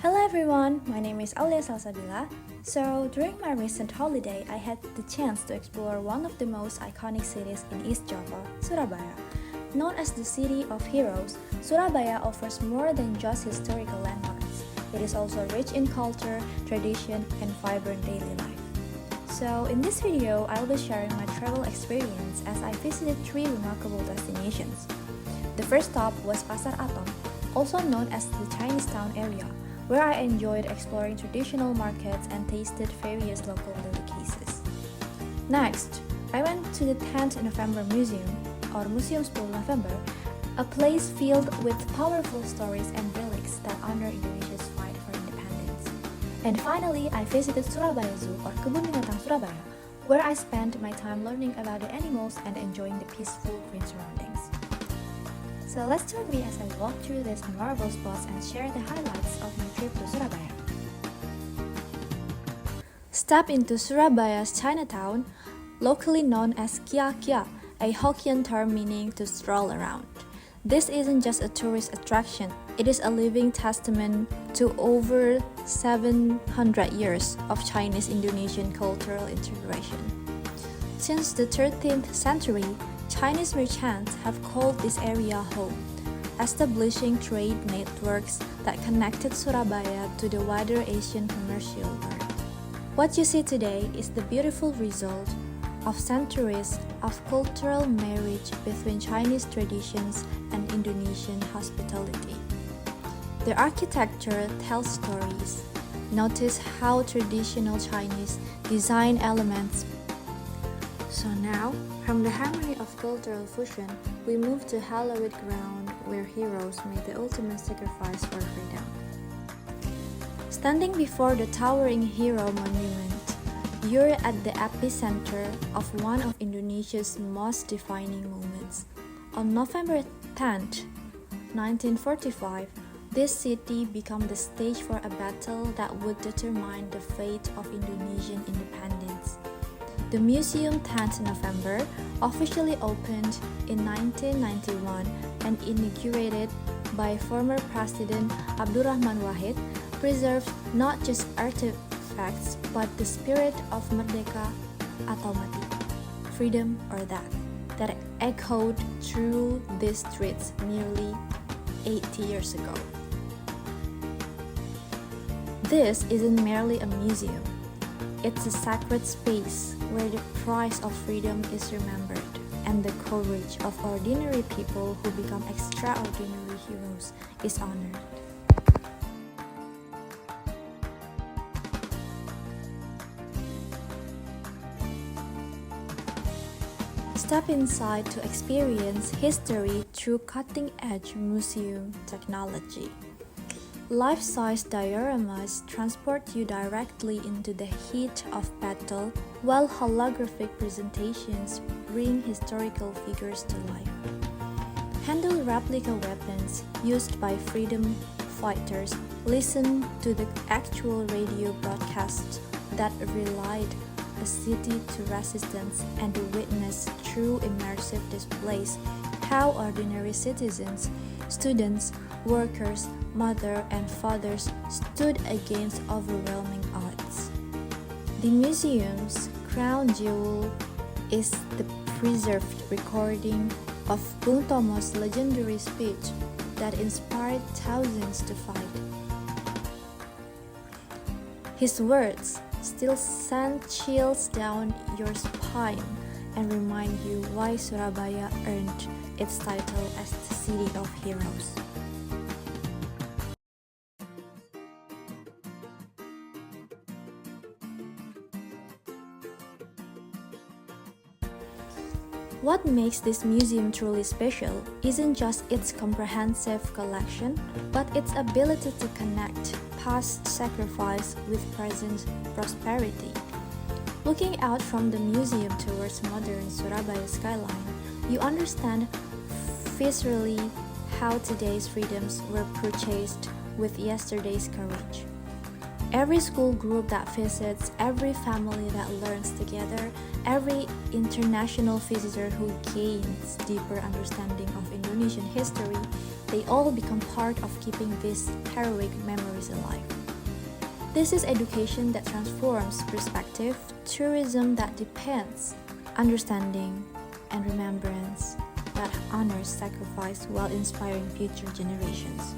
Hello everyone, my name is Aulia Salsabila. So, during my recent holiday, I had the chance to explore one of the most iconic cities in East Java, Surabaya. Known as the City of Heroes, Surabaya offers more than just historical landmarks. It is also rich in culture, tradition, and vibrant daily life. So, in this video, I'll be sharing my travel experience as I visited three remarkable destinations. The first stop was Pasar Atom, also known as the Chinese town area, where I enjoyed exploring traditional markets and tasted various local delicacies. Next, I went to the 10th November Museum, or Museum 10 November, a place filled with powerful stories and relics that honor Indonesia's fight for independence. And finally, I visited Surabaya Zoo, or Kebun Binatang Surabaya, where I spent my time learning about the animals and enjoying the peaceful green surroundings. So let's join me as I walk through these memorable spots and share the highlights of my trip to Surabaya. Step into Surabaya's Chinatown, locally known as Kia Kia, a Hokkien term meaning to stroll around. This isn't just a tourist attraction, it is a living testament to over 700 years of Chinese-Indonesian cultural integration. Since the 13th century, Chinese merchants have called this area home, establishing trade networks that connected Surabaya to the wider Asian commercial world. What you see today is the beautiful result of centuries of cultural marriage between Chinese traditions and Indonesian hospitality. The architecture tells stories. Notice how traditional Chinese design elements. So now, from the harmony of cultural fusion, we move to hallowed ground where heroes made the ultimate sacrifice for freedom. Standing before the towering hero monument, you're at the epicenter of one of Indonesia's most defining moments. On November 10, 1945, this city became the stage for a battle that would determine the fate of Indonesian independence. The museum 10th November officially opened in 1991 and inaugurated by former President Abdurrahman Wahid, preserved not just artifacts but the spirit of Merdeka atau Mati, freedom or death, that echoed through these streets nearly 80 years ago. This isn't merely a museum. It's a sacred space where the price of freedom is remembered and the courage of ordinary people who become extraordinary heroes is honored. Step inside to experience history through cutting-edge museum technology. Life-size dioramas transport you directly into the heat of battle, while holographic presentations bring historical figures to life. Handle replica weapons used by freedom fighters, listen to the actual radio broadcasts that relied a city to resistance, and witness through immersive displays how ordinary citizens, students, workers, mothers and fathers stood against overwhelming odds. The museum's crown jewel is the preserved recording of Bung Tomo's legendary speech that inspired thousands to fight. His words still send chills down your spine and remind you why Surabaya earned its title as the City of Heroes. What makes this museum truly special isn't just its comprehensive collection, but its ability to connect past sacrifice with present prosperity. Looking out from the museum towards modern Surabaya skyline, you understand viscerally how today's freedoms were purchased with yesterday's courage. Every school group that visits, every family that learns together, every international visitor who gains deeper understanding of Indonesian history, they all become part of keeping these heroic memories alive. This is education that transforms perspective, tourism that depends, understanding, and remembrance that honors sacrifice while inspiring future generations.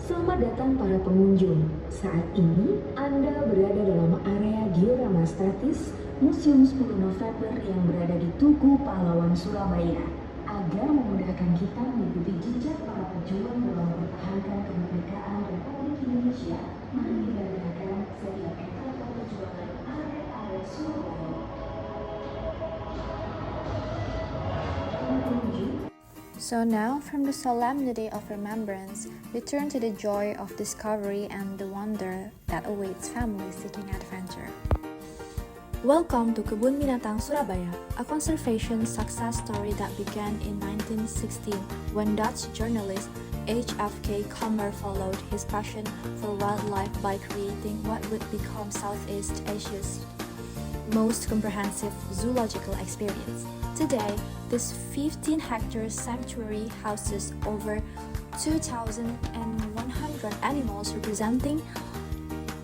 Selamat datang para pengunjung. Saat ini Anda berada dalam area diorama statis Museum 10 November yang berada di Tugu Pahlawan Surabaya. Agar memudahkan kita mengikuti jejak para pejuang dalam mempertahankan kemerdekaan Republik Indonesia, mari kita gerakan setiap etapa perjuangan area Surabaya. So now, from the solemnity of remembrance, we turn to the joy of discovery and the wonder that awaits families seeking adventure. Welcome to Kebun Binatang Surabaya, a conservation success story that began in 1916 when Dutch journalist H.F.K. Kummer followed his passion for wildlife by creating what would become Southeast Asia's most comprehensive zoological experience. Today, this 15-hectare sanctuary houses over 2,100 animals representing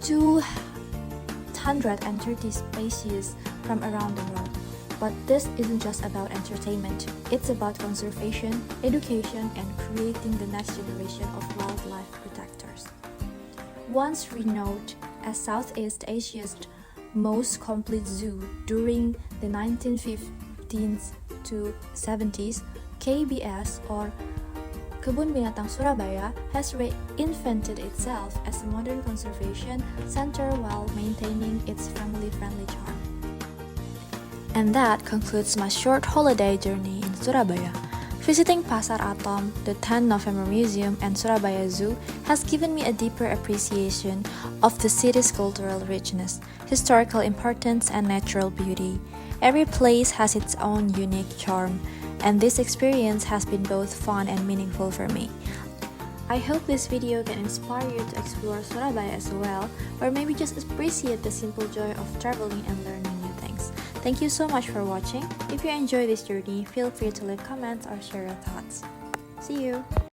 230 species from around the world. But this isn't just about entertainment. It's about conservation, education, and creating the next generation of wildlife protectors. Once renowned as Southeast Asia's most complete zoo during the 1950s to 70s, KBS or Kebun Binatang Surabaya has reinvented itself as a modern conservation center while maintaining its family-friendly charm. And that concludes my short holiday journey in Surabaya. Visiting Pasar Atom, the 10 November Museum, and Surabaya Zoo has given me a deeper appreciation of the city's cultural richness, historical importance, and natural beauty. Every place has its own unique charm, and this experience has been both fun and meaningful for me. I hope this video can inspire you to explore Surabaya as well, or maybe just appreciate the simple joy of traveling and learning new things. Thank you so much for watching. If you enjoy this journey, feel free to leave comments or share your thoughts. See you!